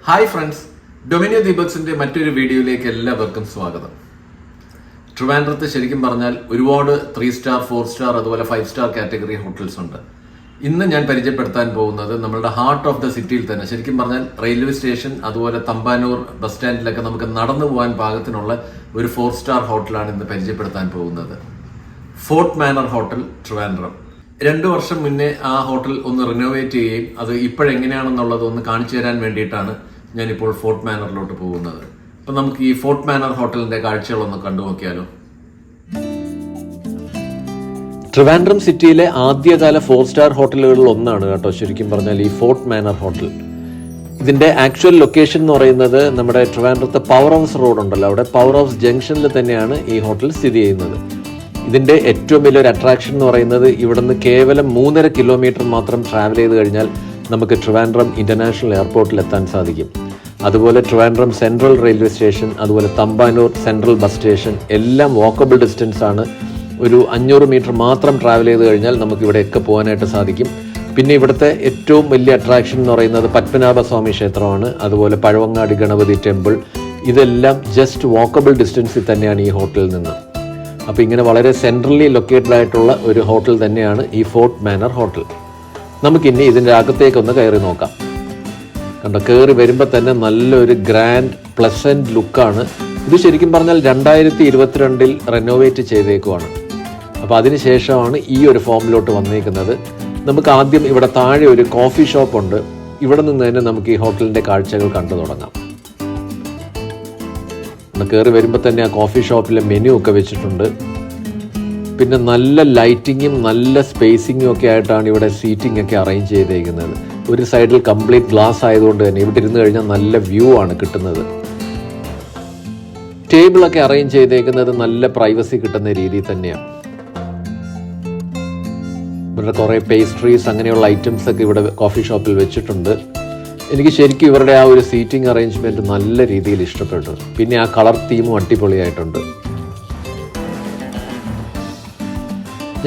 Hi friends, ഡൊമിനിയോ ദീപക്സിന്റെ മറ്റൊരു വീഡിയോയിലേക്ക് എല്ലാവർക്കും സ്വാഗതം. ട്രിവാൻഡ്രത്ത് ശരിക്കും പറഞ്ഞാൽ ഒരുപാട് 3 സ്റ്റാർ 4 സ്റ്റാർ അതുപോലെ 5 സ്റ്റാർ കാറ്റഗറി ഹോട്ടൽസ് ഉണ്ട്. ഇന്ന് ഞാൻ പരിചയപ്പെടുത്താൻ പോകുന്നത് നമ്മളുടെ ഹാർട്ട് ഓഫ് ദ സിറ്റിയിൽ തന്നെ, ശരിക്കും പറഞ്ഞാൽ റെയിൽവേ സ്റ്റേഷൻ അതുപോലെ തമ്പാനൂർ ബസ് സ്റ്റാൻഡിലൊക്കെ നമുക്ക് നടന്നു പോകാൻ പാകത്തിനുള്ള ഒരു 4 സ്റ്റാർ ഹോട്ടലാണ് ഇന്ന് പരിചയപ്പെടുത്താൻ പോകുന്നത്. Fort manor hotel, Trivandrum. 2 വർഷം മുന്നേ ആ ഹോട്ടൽ ഒന്ന് റിനോവേറ്റ് ചെയ്യുകയും അത് ഇപ്പോഴെങ്ങനെയാണെന്നുള്ളത് ഒന്ന് കാണിച്ചു തരാൻ വേണ്ടിയിട്ടാണ് ഞാനിപ്പോൾ ഫോർട്ട് മാനറിലോട്ട് പോകുന്നത്. അപ്പം നമുക്ക് ഈ ഫോർട്ട് മാനർ ഹോട്ടലിന്റെ കാഴ്ചകളൊന്ന് കണ്ടു നോക്കിയാലോ. ട്രിവാൻഡ്രം സിറ്റിയിലെ ആദ്യകാല 4 സ്റ്റാർ ഹോട്ടലുകളിൽ ഒന്നാണ് കേട്ടോ ശരിക്കും പറഞ്ഞാൽ ഈ ഫോർട്ട് മാനർ ഹോട്ടൽ. ഇതിന്റെ ആക്ച്വൽ ലൊക്കേഷൻ എന്ന് പറയുന്നത് നമ്മുടെ ട്രിവാൻഡ്രത്തെ പവർ ഹൗസ് റോഡ് ഉണ്ടല്ലോ, അവിടെ പവർ ഹൗസ് ജംഗ്ഷനിൽ തന്നെയാണ് ഈ ഹോട്ടൽ സ്ഥിതി ചെയ്യുന്നത്. ഇതിന്റെ ഏറ്റവും വലിയൊരു അട്രാക്ഷൻ എന്ന് പറയുന്നത് ഇവിടുന്ന് കേവലം 3.5 കിലോമീറ്റർ മാത്രം ട്രാവൽ ചെയ്ത് കഴിഞ്ഞാൽ നമുക്ക് ട്രിവാൻഡ്രം ഇന്റർനാഷണൽ എയർപോർട്ടിൽ എത്താൻ സാധിക്കും. അതുപോലെ ട്രിവാൻഡ്രം സെൻട്രൽ റെയിൽവേ സ്റ്റേഷൻ, അതുപോലെ തമ്പാനൂർ സെൻട്രൽ ബസ് സ്റ്റേഷൻ എല്ലാം വാക്കബിൾ ഡിസ്റ്റൻസ് ആണ്. ഒരു 500 മീറ്റർ മാത്രം ട്രാവൽ ചെയ്ത് കഴിഞ്ഞാൽ നമുക്ക് ഇവിടെയൊക്കെ പോകാനായിട്ട് സാധിക്കും. പിന്നെ ഇവിടുത്തെ ഏറ്റവും വലിയ അട്രാക്ഷൻ എന്ന് പറയുന്നത് പത്മനാഭസ്വാമി ക്ഷേത്രമാണ്, അതുപോലെ പഴവങ്ങാടി ഗണപതി ടെമ്പിൾ. ഇതെല്ലാം ജസ്റ്റ് വാക്കബിൾ ഡിസ്റ്റൻസിൽ തന്നെയാണ് ഈ ഹോട്ടലിൽ നിന്ന്. അപ്പോൾ ഇങ്ങനെ വളരെ സെൻട്രലി ലൊക്കേറ്റഡ് ആയിട്ടുള്ള ഒരു ഹോട്ടൽ തന്നെയാണ് ഈ ഫോർട്ട് മാനർ ഹോട്ടൽ. നമുക്കിനി ഇതിൻ്റെ അകത്തേക്കൊന്ന് കയറി നോക്കാം. കണ്ടോ, കയറി വരുമ്പോൾ തന്നെ നല്ലൊരു ഗ്രാൻഡ് പ്ലസൻറ്റ് ലുക്കാണ്. ഇത് ശരിക്കും പറഞ്ഞാൽ 2022 റെനോവേറ്റ് ചെയ്തേക്കുവാണ്. അപ്പോൾ അതിനുശേഷമാണ് ഈ ഒരു ഫോമിലോട്ട് വന്നേക്കുന്നത്. നമുക്ക് ആദ്യം ഇവിടെ താഴെ ഒരു കോഫി ഷോപ്പ് ഉണ്ട്. ഇവിടെ നിന്ന് തന്നെ നമുക്ക് ഈ ഹോട്ടലിൻ്റെ കാഴ്ചകൾ കണ്ടു തുടങ്ങാം. കയറി വരുമ്പോൾ തന്നെ ആ കോഫി ഷോപ്പിലെ മെനു ഒക്കെ വെച്ചിട്ടുണ്ട്. പിന്നെ നല്ല ലൈറ്റിങ്ങും നല്ല സ്പേസിങ്ങും ഒക്കെ ആയിട്ടാണ് ഇവിടെ സീറ്റിംഗ് ഒക്കെ അറേഞ്ച് ചെയ്തേക്കുന്നത്. ഒരു സൈഡിൽ കംപ്ലീറ്റ് ഗ്ലാസ് ആയതുകൊണ്ട് തന്നെ ഇവിടെ ഇരുന്ന് കഴിഞ്ഞാൽ നല്ല വ്യൂ ആണ് കിട്ടുന്നത്. ടേബിളൊക്കെ അറേഞ്ച് ചെയ്തേക്കുന്നത് നല്ല പ്രൈവസി കിട്ടുന്ന രീതിയിൽ തന്നെയാണ്. ഇവിടെ കുറേ പേസ്ട്രീസ് അങ്ങനെയുള്ള ഐറ്റംസ് ഒക്കെ ഇവിടെ കോഫി ഷോപ്പിൽ വെച്ചിട്ടുണ്ട്. എനിക്ക് ശരിക്കും ഇവരുടെ ആ ഒരു സീറ്റിംഗ് അറേഞ്ച്മെൻറ്റ് നല്ല രീതിയിൽ ഇഷ്ടപ്പെട്ടു. പിന്നെ ആ കളർ തീമും അടിപൊളിയായിട്ടുണ്ട്.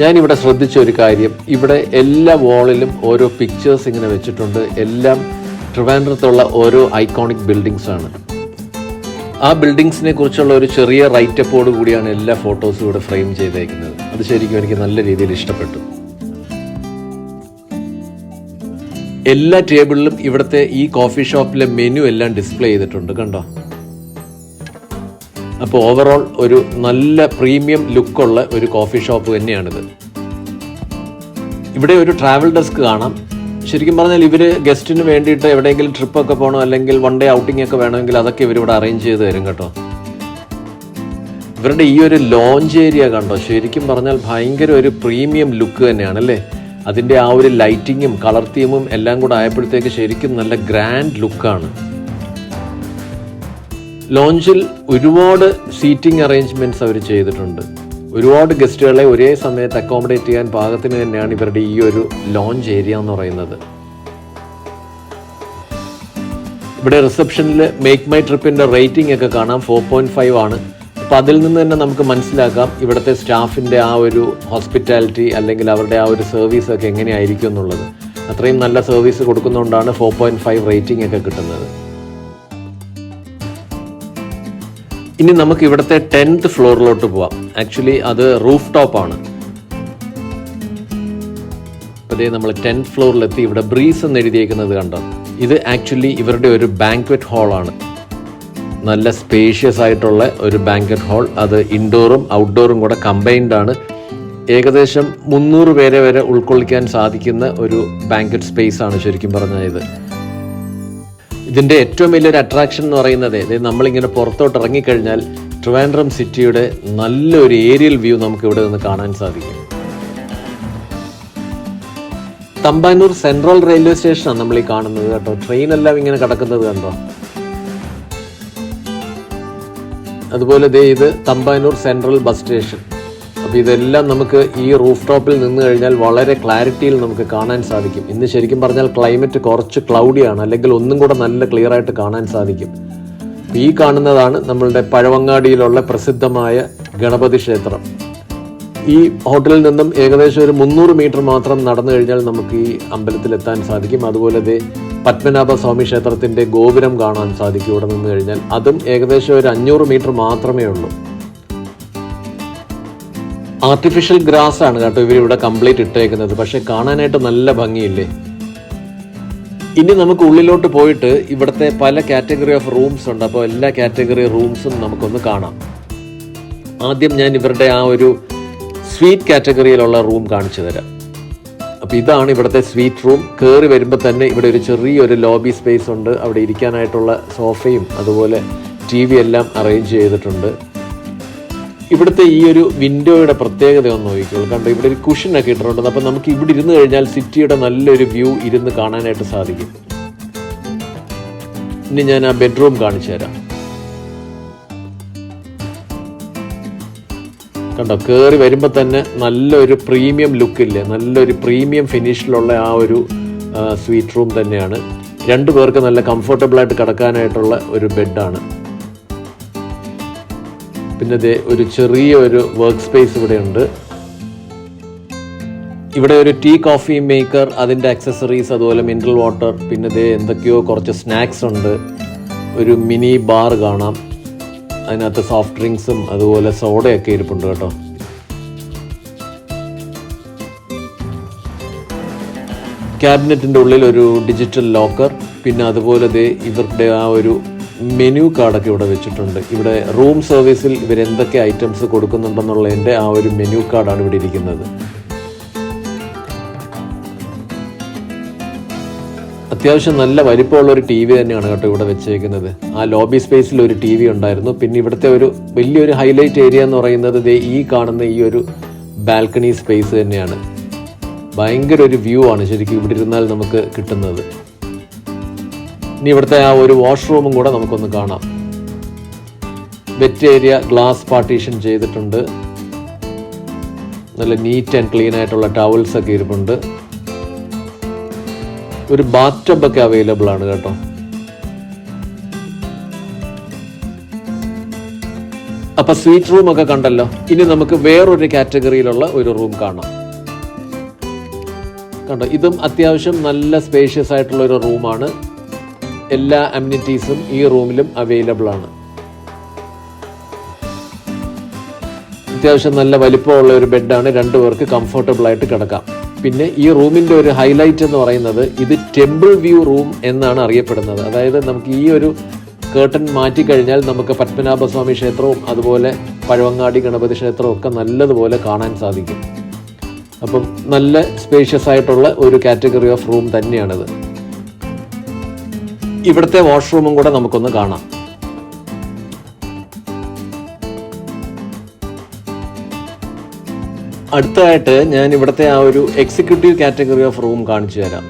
ഞാനിവിടെ ശ്രദ്ധിച്ച ഒരു കാര്യം, ഇവിടെ എല്ലാ വാളിലും ഓരോ പിക്ചേഴ്സ് ഇങ്ങനെ വെച്ചിട്ടുണ്ട്. എല്ലാം ട്രിവാൻഡ്രത്തുള്ള ഓരോ ഐക്കോണിക് ബിൽഡിങ്സ് ആണ്. ആ ബിൽഡിങ്സിനെ കുറിച്ചുള്ള ഒരു ചെറിയ റൈറ്റപ്പോട് കൂടിയാണ് എല്ലാ ഫോട്ടോസും ഇവിടെ ഫ്രെയിം ചെയ്തേക്കുന്നത്. അത് ശരിക്കും എനിക്ക് നല്ല രീതിയിൽ ഇഷ്ടപ്പെട്ടു. എല്ലാ ടേബിളിലും ഇവിടുത്തെ ഈ കോഫി ഷോപ്പിലെ മെനു എല്ലാം ഡിസ്പ്ലേ ചെയ്തിട്ടുണ്ട്, കണ്ടോ. അപ്പോൾ ഓവറോൾ ഒരു നല്ല പ്രീമിയം ലുക്കുള്ള ഒരു കോഫി ഷോപ്പ് തന്നെയാണിത്. ഇവിടെ ഒരു ട്രാവൽ ഡെസ്ക് കാണാം. ശരിക്കും പറഞ്ഞാൽ ഇവർ ഗസ്റ്റിന് വേണ്ടിയിട്ട് എവിടെയെങ്കിലും ട്രിപ്പൊക്കെ പോകണോ അല്ലെങ്കിൽ 1 ഡേ ഔട്ടിംഗ് ഒക്കെ വേണമെങ്കിൽ അതൊക്കെ ഇവരിവിടെ അറേഞ്ച് ചെയ്ത് തരും കേട്ടോ. ഇവരുടെ ഈ ഒരു ലോഞ്ച് ഏരിയ കണ്ടോ, ശരിക്കും പറഞ്ഞാൽ ഭയങ്കര ഒരു പ്രീമിയം ലുക്ക് തന്നെയാണ് അല്ലേ. അതിൻ്റെ ആ ഒരു ലൈറ്റിങ്ങും കളർ തീമും എല്ലാം കൂടെ ആയപ്പോഴത്തേക്ക് ശരിക്കും നല്ല ഗ്രാൻഡ് ലുക്കാണ്. ലോഞ്ചിൽ ഒരുപാട് സീറ്റിംഗ് അറേഞ്ച്മെൻറ്റ്സ് അവർ ചെയ്തിട്ടുണ്ട്. ഒരുപാട് ഗസ്റ്റുകളെ ഒരേ സമയത്ത് അക്കോമഡേറ്റ് ചെയ്യാൻ പാകത്തിന് തന്നെയാണ് ഇവരുടെ ഈ ഒരു ലോഞ്ച് ഏരിയ എന്ന് പറയുന്നത്. ഇവിടെ റിസപ്ഷനിൽ മേക്ക് മൈ ട്രിപ്പിൻ്റെ റേറ്റിംഗ് ഒക്കെ കാണാം, 4.5 ആണ്. അപ്പോൾ അതിൽ നിന്ന് തന്നെ നമുക്ക് മനസ്സിലാക്കാം ഇവിടുത്തെ സ്റ്റാഫിൻ്റെ ആ ഒരു ഹോസ്പിറ്റാലിറ്റി അല്ലെങ്കിൽ അവരുടെ ആ ഒരു സർവീസ് ഒക്കെ എങ്ങനെയായിരിക്കും എന്നുള്ളത്. അത്രയും നല്ല സർവീസ് കൊടുക്കുന്നതുകൊണ്ടാണ് 4.5 റേറ്റിംഗ് ഒക്കെ കിട്ടുന്നത്. ഇനി നമുക്ക് ഇവിടുത്തെ 10th ഫ്ലോറിലോട്ട് പോവാം. ആക്ച്വലി അത് റൂഫ് ടോപ്പാണ്. അതേ നമ്മൾ 10th ഫ്ലോറിലെത്തി. ഇവിടെ ബ്രീസ് എന്ന് എഴുതിയേക്കുന്നത് കണ്ടോ, ഇത് ആക്ച്വലി ഇവരുടെ ഒരു ബാങ്ക്വറ്റ് ഹാളാണ്. നല്ല സ്പേഷ്യസ് ആയിട്ടുള്ള ഒരു ബാങ്ക്വറ്റ് ഹാൾ. അത് ഇൻഡോറും ഔട്ട്ഡോറും കൂടെ കമ്പൈൻഡ് ആണ്. ഏകദേശം 300 പേരെ വരെ ഉൾക്കൊള്ളിക്കാൻ സാധിക്കുന്ന ഒരു ബാങ്ക്വറ്റ് സ്പേസ് ആണ് ശരിക്കും പറഞ്ഞാൽ ഇത്. ഇതിൻ്റെ ഏറ്റവും വലിയൊരു അട്രാക്ഷൻ എന്ന് പറയുന്നത് നമ്മളിങ്ങനെ പുറത്തോട്ട് ഇറങ്ങിക്കഴിഞ്ഞാൽ ട്രിവാൻഡ്രം സിറ്റിയുടെ നല്ലൊരു ഏരിയൽ വ്യൂ നമുക്ക് ഇവിടെ നിന്ന് കാണാൻ സാധിക്കും. തമ്പാനൂർ സെൻട്രൽ റെയിൽവേ സ്റ്റേഷനാണ് നമ്മൾ ഈ കാണുന്നത് കേട്ടോ. ട്രെയിനെല്ലാം ഇങ്ങനെ കിടക്കുന്നത് കണ്ടോ. അതുപോലെ ഇത് തമ്പാനൂർ സെൻട്രൽ ബസ് സ്റ്റേഷൻ. അപ്പോൾ ഇതെല്ലാം നമുക്ക് ഈ റൂഫ് ടോപ്പിൽ നിന്ന് കഴിഞ്ഞാൽ വളരെ ക്ലാരിറ്റിയിൽ നമുക്ക് കാണാൻ സാധിക്കും. ഇന്ന് ശരിക്കും പറഞ്ഞാൽ ക്ലൈമറ്റ് കുറച്ച് ക്ലൗഡിയാണ്, അല്ലെങ്കിൽ ഒന്നും കൂടെ നല്ല ക്ലിയർ ആയിട്ട് കാണാൻ സാധിക്കും. ഈ കാണുന്നതാണ് നമ്മളുടെ പഴവങ്ങാടിയിലുള്ള പ്രസിദ്ധമായ ഗണപതി ക്ഷേത്രം. ഈ ഹോട്ടലിൽ നിന്നും ഏകദേശം ഒരു 300 മീറ്റർ മാത്രം നടന്നു കഴിഞ്ഞാൽ നമുക്ക് ഈ അമ്പലത്തിലെത്താൻ സാധിക്കും. അതുപോലെ പത്മനാഭ സ്വാമി ക്ഷേത്രത്തിൻ്റെ ഗോപുരം കാണാൻ സാധിക്കും ഇവിടെ നിന്ന് കഴിഞ്ഞാൽ. അതും ഏകദേശം ഒരു 500 മീറ്റർ മാത്രമേ ഉള്ളൂ. ആർട്ടിഫിഷ്യൽ ഗ്രാസ് ആണ് കേട്ടോ ഇവരിവിടെ കംപ്ലീറ്റ് ഇട്ടേക്കുന്നത്. പക്ഷെ കാണാനായിട്ട് നല്ല ഭംഗിയില്ലേ. ഇനി നമുക്ക് ഉള്ളിലോട്ട് പോയിട്ട് ഇവിടുത്തെ പല കാറ്റഗറി ഓഫ് റൂംസ് ഉണ്ട്. അപ്പോൾ എല്ലാ കാറ്റഗറി റൂംസും നമുക്കൊന്ന് കാണാം. ആദ്യം ഞാൻ ഇവരുടെ ആ ഒരു സ്വീറ്റ് കാറ്റഗറിയിലുള്ള റൂം കാണിച്ചു തരാം. അപ്പോൾ ഇതാണ് ഇവിടുത്തെ സ്വീറ്റ് റൂം. കയറി വരുമ്പോൾ തന്നെ ഇവിടെ ഒരു ചെറിയൊരു ലോബി സ്പേസ് ഉണ്ട്. അവിടെ ഇരിക്കാനായിട്ടുള്ള സോഫയും അതുപോലെ TV എല്ലാം അറേഞ്ച് ചെയ്തിട്ടുണ്ട്. ഇവിടുത്തെ ഈ ഒരു വിൻഡോയുടെ പ്രത്യേകത ഒന്ന് നോക്കിക്കോളൂ. കണ്ടോ, ഇവിടെ ഒരു കുഷനൊക്കെ ഇട്ടിട്ടുണ്ട്. അപ്പം നമുക്ക് ഇവിടെ ഇരുന്ന് കഴിഞ്ഞാൽ സിറ്റിയുടെ നല്ലൊരു വ്യൂ ഇരുന്ന് കാണാനായിട്ട് സാധിക്കും. ഇനി ഞാൻ ആ ബെഡ്റൂം കാണിച്ചു തരാം. കണ്ടോ, കയറി വരുമ്പോൾ തന്നെ നല്ലൊരു പ്രീമിയം ലുക്കില്ലേ, നല്ലൊരു പ്രീമിയം ഫിനിഷിലുള്ള ആ ഒരു സ്വീറ്റ് റൂം തന്നെയാണ്. 2 പേർക്ക് നല്ല കംഫർട്ടബിളായിട്ട് കിടക്കാനായിട്ടുള്ള ഒരു ബെഡാണ്. പിന്നെ ഒരു ചെറിയൊരു വർക്ക് സ്പേസ് ഇവിടെ ഉണ്ട്. ഇവിടെ ഒരു ടീ കോഫി മേക്കർ, അതിൻ്റെ അക്സസറീസ്, അതുപോലെ മിനറൽ വാട്ടർ, പിന്നെ എന്തൊക്കെയോ കുറച്ച് സ്നാക്സ് ഉണ്ട്. ഒരു മിനി ബാർ കാണാം. അതിനകത്ത് സോഫ്റ്റ് ഡ്രിങ്ക്സും അതുപോലെ സോഡയൊക്കെ ഇരിപ്പുണ്ട് കേട്ടോ. ക്യാബിനറ്റിൻ്റെ ഉള്ളിൽ ഒരു ഡിജിറ്റൽ ലോക്കർ, പിന്നെ അതുപോലെ ഇവരുടെ ആ ഒരു മെനു കാർഡൊക്കെ ഇവിടെ വെച്ചിട്ടുണ്ട്. ഇവിടെ റൂം സർവീസിൽ ഇവരെന്തൊക്കെ ഐറ്റംസ് കൊടുക്കുന്നുണ്ടെന്നുള്ളതിൻ്റെ ആ ഒരു മെനു കാർഡാണ് ഇവിടെ ഇരിക്കുന്നത്. അത്യാവശ്യം നല്ല വലിപ്പമുള്ള ഒരു TV തന്നെയാണ് കേട്ടോ ഇവിടെ വെച്ചേക്കുന്നത്. ആ ലോബി സ്പേസിൽ ഒരു TV ഉണ്ടായിരുന്നു. പിന്നെ ഇവിടുത്തെ ഒരു വലിയൊരു ഹൈലൈറ്റ് ഏരിയ എന്ന് പറയുന്നത് ഈ കാണുന്ന ഈ ഒരു ബാൽക്കണി സ്പേസ് തന്നെയാണ്. ഭയങ്കര ഒരു വ്യൂ ആണ് ശരിക്കും ഇവിടെ ഇരുന്നാൽ നമുക്ക് കിട്ടുന്നത്. ഇനി ഇവിടുത്തെ ആ ഒരു വാഷ്റൂമും കൂടെ നമുക്കൊന്ന് കാണാം. വെറ്റ് ഏരിയ ഗ്ലാസ് പാർട്ടീഷൻ ചെയ്തിട്ടുണ്ട്. നല്ല നീറ്റ് ആൻഡ് ക്ലീൻ ആയിട്ടുള്ള ടവൽസ് ഒക്കെ ഇരിപ്പുണ്ട്. ഒരു ബാത്ത് ടബ് ഒക്കെ അവൈലബിൾ ആണ് കേട്ടോ. അപ്പൊ സ്വീറ്റ് റൂം ഒക്കെ കണ്ടല്ലോ. ഇനി നമുക്ക് വേറൊരു കാറ്റഗറിയിലുള്ള ഒരു റൂം കാണാം. കണ്ടോ, ഇതും അത്യാവശ്യം നല്ല സ്പേഷ്യസ് ആയിട്ടുള്ള ഒരു റൂമാണ്. എല്ലാ അമ്യൂണിറ്റീസും ഈ റൂമിലും അവൈലബിൾ ആണ്. അത്യാവശ്യം നല്ല വലിപ്പമുള്ള ഒരു ബെഡാണ്. 2 പേർക്ക് കംഫർട്ടബിൾ ആയിട്ട് കിടക്കാം. പിന്നെ ഈ റൂമിൻ്റെ ഒരു ഹൈലൈറ്റ് എന്ന് പറയുന്നത് ഇത് ടെമ്പിൾ വ്യൂ റൂം എന്നാണ് അറിയപ്പെടുന്നത്. അതായത് നമുക്ക് ഈ ഒരു കേർട്ടൻ മാറ്റിക്കഴിഞ്ഞാൽ നമുക്ക് പത്മനാഭസ്വാമി ക്ഷേത്രവും അതുപോലെ പഴവങ്ങാടി ഗണപതി ക്ഷേത്രവും ഒക്കെ നല്ലതുപോലെ കാണാൻ സാധിക്കും. അപ്പം നല്ല സ്പേഷ്യസ് ആയിട്ടുള്ള ഒരു കാറ്റഗറി ഓഫ് റൂം തന്നെയാണിത്. ഇവിടുത്തെ വാഷ്റൂമും കൂടെ നമുക്കൊന്ന് കാണാം. അടുത്തതായിട്ട് ഞാൻ ഇവിടുത്തെ ആ ഒരു എക്സിക്യൂട്ടീവ് കാറ്റഗറി ഓഫ് റൂം കാണിച്ചു തരാം.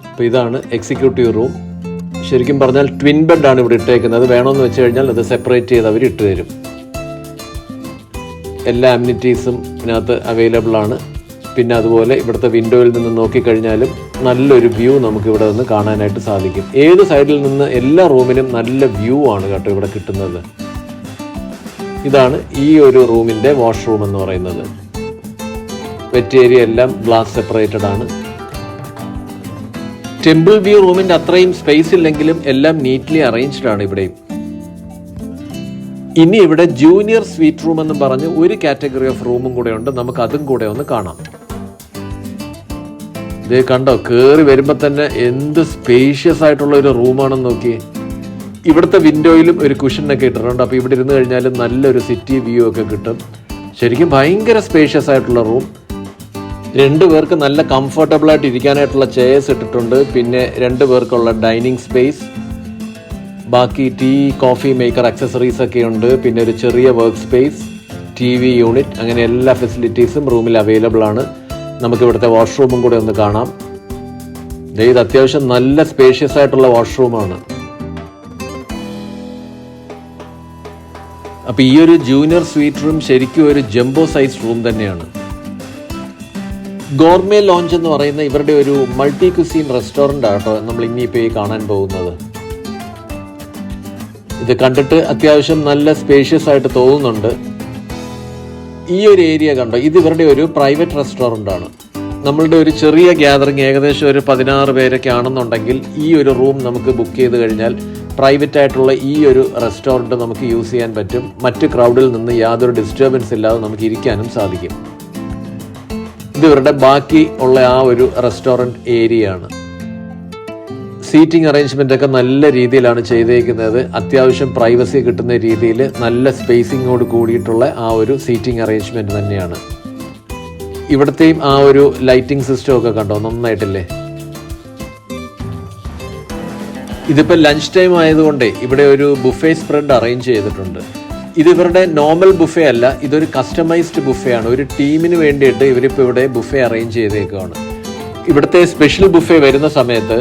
അപ്പോൾ ഇതാണ് എക്സിക്യൂട്ടീവ് റൂം. ശരിക്കും പറഞ്ഞാൽ ട്വിൻ ബെഡാണ് ഇവിടെ ഇട്ടേക്കുന്നത്. വേണമെന്ന് വെച്ച് കഴിഞ്ഞാൽ അത് സെപ്പറേറ്റ് ചെയ്ത് അവർ ഇട്ട് തരും. എല്ലാ അമ്യൂണിറ്റീസും ഇതിനകത്ത് അവൈലബിൾ ആണ്. പിന്നെ അതുപോലെ ഇവിടുത്തെ വിൻഡോയിൽ നിന്ന് നോക്കിക്കഴിഞ്ഞാലും നല്ലൊരു വ്യൂ നമുക്ക് ഇവിടെ നിന്ന് കാണാനായിട്ട് സാധിക്കും. ഏത് സൈഡിൽ നിന്ന് എല്ലാ റൂമിനും നല്ല വ്യൂ ആണ് കേട്ടോ ഇവിടെ കിട്ടുന്നത്. ഇതാണ് ഈ ഒരു റൂമിൻ്റെ വാഷ്റൂം എന്ന് പറയുന്നത്. വെറ്റ് ഏരിയ എല്ലാം ഗ്ലാസ് സെപ്പറേറ്റഡ് ആണ്. ടെമ്പിൾ വ്യൂ റൂമിൻ്റെ അത്രയും സ്പേസ് ഇല്ലെങ്കിലും എല്ലാം നീറ്റ്ലി അറേഞ്ച്ഡ് ആണ് ഇവിടെയും. ഇനി ഇവിടെ ജൂനിയർ സ്വീറ്റ് റൂം എന്ന് പറഞ്ഞ് ഒരു കാറ്റഗറി ഓഫ് റൂമും കൂടെ ഉണ്ട്. നമുക്ക് അതും കൂടെ ഒന്ന് കാണാം. ഇത് കണ്ടോ, കയറി വരുമ്പോൾ തന്നെ എന്ത് സ്പേഷ്യസ് ആയിട്ടുള്ള ഒരു റൂമാണെന്ന് നോക്കി. ഇവിടുത്തെ വിൻഡോയിലും ഒരു കുഷനൊക്കെ ഇട്ടിട്ടുണ്ട്. അപ്പോൾ ഇവിടെ ഇരുന്ന് കഴിഞ്ഞാലും നല്ലൊരു സിറ്റി വ്യൂ ഒക്കെ കിട്ടും. ശരിക്കും ഭയങ്കര സ്പേഷ്യസ് ആയിട്ടുള്ള റൂം. 2 പേർക്ക് നല്ല കംഫർട്ടബിളായിട്ട് ഇരിക്കാനായിട്ടുള്ള ചെയർസ് ഇട്ടിട്ടുണ്ട്. പിന്നെ 2 പേർക്കുള്ള ഡൈനിങ് സ്പേസ്, ബാക്കി ടീ കോഫി മേക്കർ അക്സസറീസ് ഒക്കെ ഉണ്ട്. പിന്നെ ഒരു ചെറിയ വർക്ക് സ്പേസ്, TV യൂണിറ്റ്, അങ്ങനെ എല്ലാ ഫെസിലിറ്റീസും റൂമിൽ അവൈലബിൾ ആണ്. നമുക്ക് ഇവിടുത്തെ വാഷ്റൂമും കൂടെ ഒന്ന് കാണാം. ഇത് അത്യാവശ്യം നല്ല സ്പേഷ്യസ് ആയിട്ടുള്ള വാഷ്റൂമാണ്. അപ്പോൾ ഈ ഒരു ജൂനിയർ സ്വീറ്റ് റൂം ശരിക്കും ഒരു ജംബോ സൈസ് റൂം തന്നെയാണ്. ഗോർമേ ലോഞ്ച് എന്ന് പറയുന്ന ഇവരുടെ ഒരു മൾട്ടി കുസീൻ റെസ്റ്റോറൻ്റ് ആട്ടോ നമ്മൾ ഇനിയിപ്പോൾ കാണാൻ പോകുന്നത്. ഇത് കണ്ടിട്ട് അത്യാവശ്യം നല്ല സ്പേഷ്യസ് ആയിട്ട് തോന്നുന്നുണ്ട്. ഈ ഒരു ഏരിയ കണ്ടോ, ഇത് ഇവരുടെ ഒരു പ്രൈവറ്റ് റെസ്റ്റോറൻ്റ് ആണ്. നമ്മളുടെ ഒരു ചെറിയ ഗ്യാതറിങ് ഏകദേശം ഒരു 16 പേരൊക്കെ ആണെന്നുണ്ടെങ്കിൽ ഈ ഒരു റൂം നമുക്ക് ബുക്ക് ചെയ്ത് കഴിഞ്ഞാൽ പ്രൈവറ്റ് ആയിട്ടുള്ള ഈ ഒരു റെസ്റ്റോറൻറ്റ് നമുക്ക് യൂസ് ചെയ്യാൻ പറ്റും. മറ്റ് ക്രൗഡിൽ നിന്ന് യാതൊരു ഡിസ്റ്റർബൻസ് ഇല്ലാതെ നമുക്ക് ഇരിക്കാനും സാധിക്കും. ഇത് ഇവരുടെ ബാക്കി ഉള്ള ആ ഒരു റെസ്റ്റോറൻറ്റ് ഏരിയ ആണ്. സീറ്റിംഗ് അറേഞ്ച്മെൻ്റ് ഒക്കെ നല്ല രീതിയിലാണ് ചെയ്തേക്കുന്നത്. അത്യാവശ്യം പ്രൈവസി കിട്ടുന്ന രീതിയിൽ നല്ല സ്പേസിങ്ങോട് കൂടിയിട്ടുള്ള ആ ഒരു സീറ്റിംഗ് അറേഞ്ച്മെൻറ്റ് തന്നെയാണ്. ഇവിടത്തെയും ആ ഒരു ലൈറ്റിംഗ് സിസ്റ്റം ഒക്കെ കണ്ടോ, നന്നായിട്ടില്ലേ. ഇതിപ്പോൾ ലഞ്ച് ടൈം ആയതുകൊണ്ട് ഇവിടെ ഒരു ബുഫേ സ്പ്രെഡ് അറേഞ്ച് ചെയ്തിട്ടുണ്ട്. ഇത് ഇവരുടെ നോർമൽ ബുഫേ അല്ല, ഇതൊരു കസ്റ്റമൈസ്ഡ് ബുഫേ ആണ്. ഒരു ടീമിന് വേണ്ടിയിട്ട് ഇവരിപ്പോൾ ഇവിടെ ബുഫേ അറേഞ്ച് ചെയ്തേക്കുകയാണ്. ഇവിടുത്തെ സ്പെഷ്യൽ ബുഫേ വരുന്ന സമയത്ത്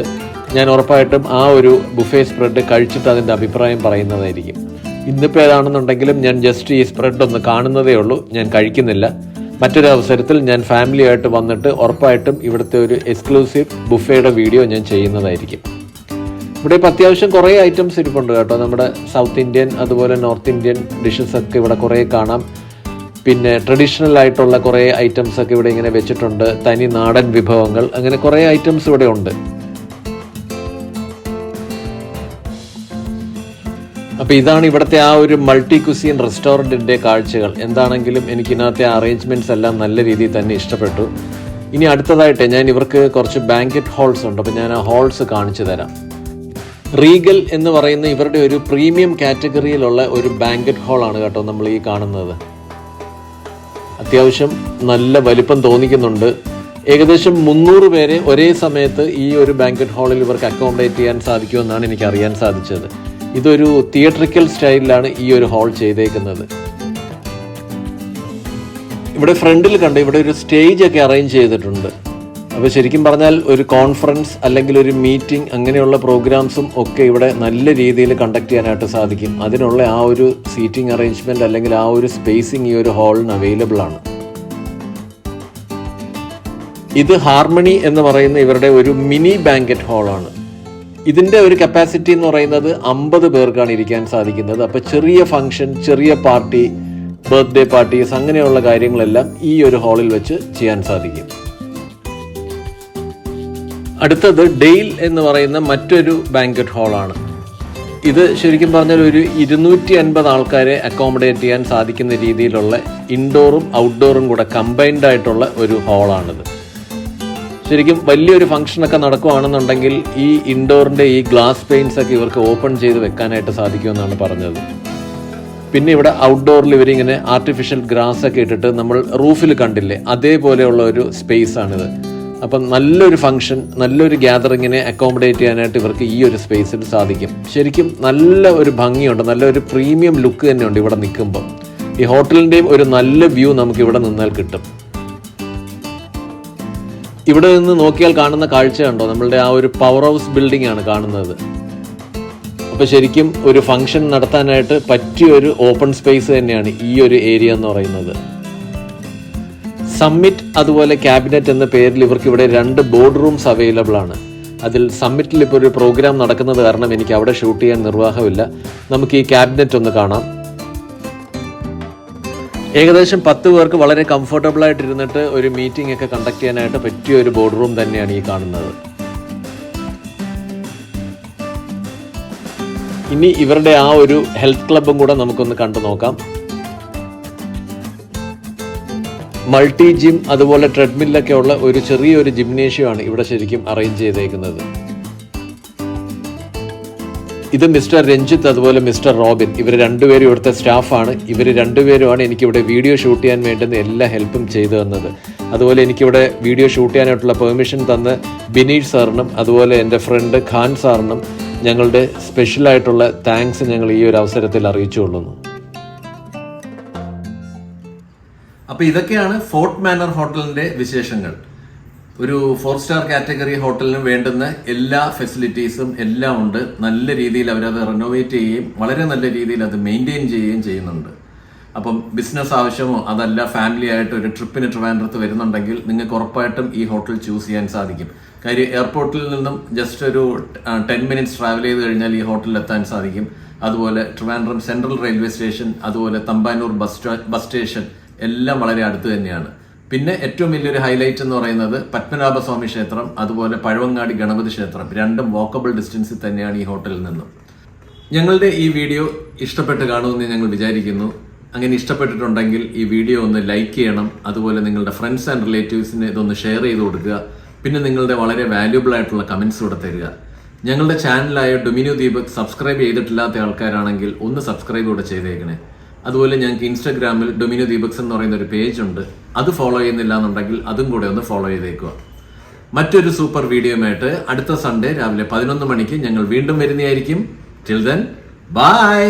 ഞാൻ ഉറപ്പായിട്ടും ആ ഒരു ബുഫേ സ്പ്രെഡ് കഴിച്ചിട്ട് അതിൻ്റെ അഭിപ്രായം പറയുന്നതായിരിക്കും. ഇന്നിപ്പോൾ ഏതാണെന്നുണ്ടെങ്കിലും ഞാൻ ജസ്റ്റ് ഈ സ്പ്രെഡ് ഒന്ന് കാണുന്നതേ ഉള്ളൂ, ഞാൻ കഴിക്കുന്നില്ല. മറ്റൊരു അവസരത്തിൽ ഞാൻ ഫാമിലി ആയിട്ട് വന്നിട്ട് ഉറപ്പായിട്ടും ഇവിടുത്തെ ഒരു എക്സ്ക്ലൂസീവ് ബുഫേയുടെ വീഡിയോ ഞാൻ ചെയ്യുന്നതായിരിക്കും. ഇവിടെ ഇപ്പോൾ അത്യാവശ്യം കുറേ ഐറ്റംസ് ഇരിപ്പുണ്ട് കേട്ടോ. നമ്മുടെ സൗത്ത് ഇന്ത്യൻ അതുപോലെ നോർത്ത് ഇന്ത്യൻ ഡിഷസ് ഒക്കെ ഇവിടെ കുറേ കാണാം. പിന്നെ ട്രഡീഷണൽ ആയിട്ടുള്ള കുറേ ഐറ്റംസ് ഒക്കെ ഇവിടെ ഇങ്ങനെ വെച്ചിട്ടുണ്ട്. തനി നാടൻ വിഭവങ്ങൾ, അങ്ങനെ കുറേ ഐറ്റംസ് ഇവിടെ ഉണ്ട്. അപ്പോൾ ഇതാണ് ഇവിടുത്തെ ആ ഒരു മൾട്ടി കുസീൻ റെസ്റ്റോറൻറ്റിൻ്റെ കാഴ്ചകൾ. എന്താണെങ്കിലും എനിക്കിതിനകത്തെ അറേഞ്ച്മെൻറ്റ്സ് എല്ലാം നല്ല രീതിയിൽ തന്നെ ഇഷ്ടപ്പെട്ടു. ഇനി അടുത്തതായിട്ട് ഞാൻ ഇവർക്ക് കുറച്ച് ബാങ്കറ്റ് ഹാൾസ് ഉണ്ട്, അപ്പോൾ ഞാൻ ആ ഹാൾസ് കാണിച്ചു തരാം. റീഗൽ എന്ന് പറയുന്ന ഇവരുടെ ഒരു പ്രീമിയം കാറ്റഗറിയിലുള്ള ഒരു ബാങ്കറ്റ് ഹാളാണ് കേട്ടോ നമ്മൾ ഈ കാണുന്നത്. അത്യാവശ്യം നല്ല വലിപ്പം തോന്നിക്കുന്നുണ്ട്. ഏകദേശം 300 പേരെ ഒരേ സമയത്ത് ഈ ഒരു ബാങ്കറ്റ് ഹാളിൽ ഇവർക്ക് അക്കോമഡേറ്റ് ചെയ്യാൻ സാധിക്കുമെന്നാണ് എനിക്ക് അറിയാൻ സാധിച്ചത്. ഇതൊരു തിയേറ്ററിക്കൽ സ്റ്റൈലിലാണ് ഈ ഒരു ഹാൾ ചെയ്തേക്കുന്നത്. ഇവിടെ ഫ്രണ്ടിൽ കണ്ട് ഇവിടെ ഒരു സ്റ്റേജ് ഒക്കെ അറേഞ്ച് ചെയ്തിട്ടുണ്ട്. അപ്പോൾ ശരിക്കും പറഞ്ഞാൽ ഒരു കോൺഫറൻസ് അല്ലെങ്കിൽ ഒരു മീറ്റിംഗ് അങ്ങനെയുള്ള പ്രോഗ്രാംസും ഒക്കെ ഇവിടെ നല്ല രീതിയിൽ കണ്ടക്ട് ചെയ്യാനായിട്ട് സാധിക്കും. അതിനുള്ള ആ ഒരു സീറ്റിംഗ് അറേഞ്ച്മെൻറ്റ് അല്ലെങ്കിൽ ആ ഒരു സ്പേസിങ് ഈ ഒരു ഹാളിന് അവൈലബിൾ ആണ്. ഇത് ഹാർമണി എന്ന് പറയുന്ന ഇവരുടെ ഒരു മിനി ബാങ്കറ്റ് ഹാളാണ്. ഇതിൻ്റെ ഒരു കപ്പാസിറ്റി എന്ന് പറയുന്നത് 50 പേർക്കാണ് ഇരിക്കാൻ സാധിക്കുന്നത്. അപ്പോൾ ചെറിയ ഫംഗ്ഷൻ, ചെറിയ പാർട്ടി, ബർത്ത്ഡേ പാർട്ടീസ് അങ്ങനെയുള്ള കാര്യങ്ങളെല്ലാം ഈ ഒരു ഹാളിൽ വെച്ച് ചെയ്യാൻ സാധിക്കും. അടുത്തത് ഡെയിൽ എന്ന് പറയുന്ന മറ്റൊരു ബാങ്കറ്റ് ഹാളാണ്. ഇത് ശരിക്കും പറഞ്ഞാൽ ഒരു 250 ആൾക്കാരെ അക്കോമഡേറ്റ് ചെയ്യാൻ സാധിക്കുന്ന രീതിയിലുള്ള ഇൻഡോറും ഔട്ട്ഡോറും കൂടെ കമ്പൈൻഡ് ആയിട്ടുള്ള ഒരു ഹാളാണിത്. ശരിക്കും വലിയൊരു ഫംഗ്ഷനൊക്കെ നടക്കുകയാണെന്നുണ്ടെങ്കിൽ ഈ ഇൻഡോറിൻ്റെ ഈ ഗ്ലാസ് പെയിൻസ് ഒക്കെ ഇവർക്ക് ഓപ്പൺ ചെയ്ത് വെക്കാനായിട്ട് സാധിക്കുമെന്നാണ് പറഞ്ഞത്. പിന്നെ ഇവിടെ ഔട്ട്ഡോറിൽ ഇവരിങ്ങനെ ആർട്ടിഫിഷ്യൽ ഗ്രാസ് ഒക്കെ ഇട്ടിട്ട് നമ്മൾ റൂഫിൽ കണ്ടില്ലേ, അതേപോലെയുള്ള ഒരു സ്പേസ് ആണിത്. അപ്പം നല്ലൊരു ഫംഗ്ഷൻ, നല്ലൊരു ഗ്യാതറിങ്ങിനെ അക്കോമഡേറ്റ് ചെയ്യാനായിട്ട് ഇവർക്ക് ഈ ഒരു സ്പേസിൽ സാധിക്കും. ശരിക്കും നല്ല ഒരു ഭംഗിയുണ്ട്, നല്ലൊരു പ്രീമിയം ലുക്ക് തന്നെയുണ്ട് ഇവിടെ നിൽക്കുമ്പോൾ. ഈ ഹോട്ടലിൻ്റെയും ഒരു നല്ല വ്യൂ നമുക്ക് ഇവിടെ നിന്നാൽ കിട്ടും. ഇവിടെ നിന്ന് നോക്കിയാൽ കാണുന്ന കാഴ്ച കണ്ടോ, നമ്മളുടെ ആ ഒരു പവർ ഹൗസ് ബിൽഡിംഗ് ആണ് കാണുന്നത്. അപ്പോൾ ശരിക്കും ഒരു ഫംഗ്ഷൻ നടത്താനായിട്ട് പറ്റിയൊരു ഓപ്പൺ സ്പേസ് തന്നെയാണ് ഈ ഒരു ഏരിയ എന്ന് പറയുന്നത്. സമ്മിറ്റ് അതുപോലെ ക്യാബിനറ്റ് എന്ന പേരിൽ ഇവർക്ക് ഇവിടെ 2 ബോർഡ് റൂംസ് അവൈലബിൾ ആണ്. അതിൽ സമ്മിറ്റിൽ ഇപ്പോൾ ഒരു പ്രോഗ്രാം നടക്കുന്നത് കാരണം എനിക്ക് അവിടെ ഷൂട്ട് ചെയ്യാൻ നിർവാഹമില്ല. നമുക്ക് ഈ ക്യാബിനറ്റ് ഒന്ന് കാണാം. ഏകദേശം 10 പേർക്ക് വളരെ കംഫർട്ടബിൾ ആയിട്ടിരുന്നിട്ട് ഒരു മീറ്റിംഗ് ഒക്കെ കണ്ടക്ട് ചെയ്യാനായിട്ട് പറ്റിയ ഒരു ബോർഡ് റൂം തന്നെയാണ് ഈ കാണുന്നത്. ഇനി ഇവരുടെ ആ ഒരു ഹെൽത്ത് ക്ലബും കൂടെ നമുക്കൊന്ന് കണ്ടു നോക്കാം. മൾട്ടി ജിം അതുപോലെ ട്രെഡ്മില്ലൊക്കെ ഉള്ള ഒരു ചെറിയൊരു ജിംനേഷ്യമാണ് ഇവിടെ ശരിക്കും അറേഞ്ച് ചെയ്തേക്കുന്നത്. ഇത് മിസ്റ്റർ രഞ്ജിത്ത് അതുപോലെ മിസ്റ്റർ റോബിൻ, ഇവർ 2 പേരും ഇവിടുത്തെ സ്റ്റാഫാണ്. ഇവർ 2 പേരുമാണ് എനിക്കിവിടെ വീഡിയോ ഷൂട്ട് ചെയ്യാൻ വേണ്ടുന്ന എല്ലാ ഹെൽപ്പും ചെയ്തു തന്നത്. അതുപോലെ എനിക്കിവിടെ വീഡിയോ ഷൂട്ട് ചെയ്യാനായിട്ടുള്ള പെർമിഷൻ തന്ന് ബിനീഷ് സാറിനും അതുപോലെ എൻ്റെ ഫ്രണ്ട് ഖാൻ സാറിനും ഞങ്ങളുടെ സ്പെഷ്യലായിട്ടുള്ള താങ്ക്സ് ഞങ്ങൾ ഈ ഒരു അവസരത്തിൽ അറിയിച്ചുകൊള്ളുന്നു. അപ്പോൾ ഇതൊക്കെയാണ് ഫോർട്ട് മാനർ ഹോട്ടലിന്റെ വിശേഷങ്ങൾ. ഒരു 4 സ്റ്റാർ കാറ്റഗറി ഹോട്ടലിന് വേണ്ടുന്ന എല്ലാ ഫെസിലിറ്റീസും എല്ലാം ഉണ്ട്. നല്ല രീതിയിൽ അവരത് റെനോവേറ്റ് ചെയ്യുകയും വളരെ നല്ല രീതിയിൽ അത് മെയിൻറ്റെയിൻ ചെയ്യുകയും ചെയ്യുന്നുണ്ട്. അപ്പം ബിസിനസ് ആവശ്യമോ അതല്ല ഫാമിലി ആയിട്ട് ഒരു ട്രിപ്പിന് ട്രിവാൻഡ്രത്ത് വരുന്നുണ്ടെങ്കിൽ നിങ്ങൾക്ക് ഉറപ്പായിട്ടും ഈ ഹോട്ടൽ ചൂസ് ചെയ്യാൻ സാധിക്കും. കാര്യം എയർപോർട്ടിൽ നിന്നും ജസ്റ്റ് ഒരു 10 മിനിറ്റ്സ് ട്രാവൽ ചെയ്ത് കഴിഞ്ഞാൽ ഈ ഹോട്ടലിൽ എത്താൻ സാധിക്കും. അതുപോലെ ട്രിവാൻഡ്രം സെൻട്രൽ റെയിൽവേ സ്റ്റേഷൻ അതുപോലെ തമ്പാനൂർ ബസ് സ്റ്റേഷൻ എല്ലാം വളരെ അടുത്ത് തന്നെയാണ്. പിന്നെ ഏറ്റവും വലിയൊരു ഹൈലൈറ്റ് എന്ന് പറയുന്നത് പത്മനാഭസ്വാമി ക്ഷേത്രം, അതുപോലെ പഴവങ്ങാടി ഗണപതി ക്ഷേത്രം, രണ്ടും വാക്കബിൾ ഡിസ്റ്റൻസിൽ തന്നെയാണ് ഈ ഹോട്ടലിൽ നിന്നും. ഞങ്ങളുടെ ഈ വീഡിയോ ഇഷ്ടപ്പെട്ട് കാണുമെന്ന് ഞങ്ങൾ വിചാരിക്കുന്നു. അങ്ങനെ ഇഷ്ടപ്പെട്ടിട്ടുണ്ടെങ്കിൽ ഈ വീഡിയോ ഒന്ന് ലൈക്ക് ചെയ്യണം. അതുപോലെ നിങ്ങളുടെ ഫ്രണ്ട്സ് ആൻഡ് റിലേറ്റീവ്സിന് ഇതൊന്ന് ഷെയർ ചെയ്ത് കൊടുക്കുക. പിന്നെ നിങ്ങളുടെ വളരെ വാല്യുബിൾ ആയിട്ടുള്ള കമൻസ് കൂടെ തരിക. ഞങ്ങളുടെ ചാനലായ ഡൊമിനിയോ ദീപക് സബ്സ്ക്രൈബ് ചെയ്തിട്ടില്ലാത്ത ആൾക്കാരാണെങ്കിൽ ഒന്ന് സബ്സ്ക്രൈബ് കൂടെ ചെയ്തേക്കണേ. അതുപോലെ ഞങ്ങൾക്ക് ഇൻസ്റ്റാഗ്രാമിൽ ഡൊമിനിയോ ദീപക്സ് എന്ന് പറയുന്ന ഒരു പേജ് ഉണ്ട്. അത് ഫോളോ ചെയ്യുന്നില്ല എന്നുണ്ടെങ്കിൽ അതും കൂടെ ഒന്ന് ഫോളോ ചെയ്തേക്കുക. മറ്റൊരു സൂപ്പർ വീഡിയോയുമായിട്ട് അടുത്ത സൺഡേ രാവിലെ 11 മണിക്ക് ഞങ്ങൾ വീണ്ടും വരുന്നതായിരിക്കും. Till then bye.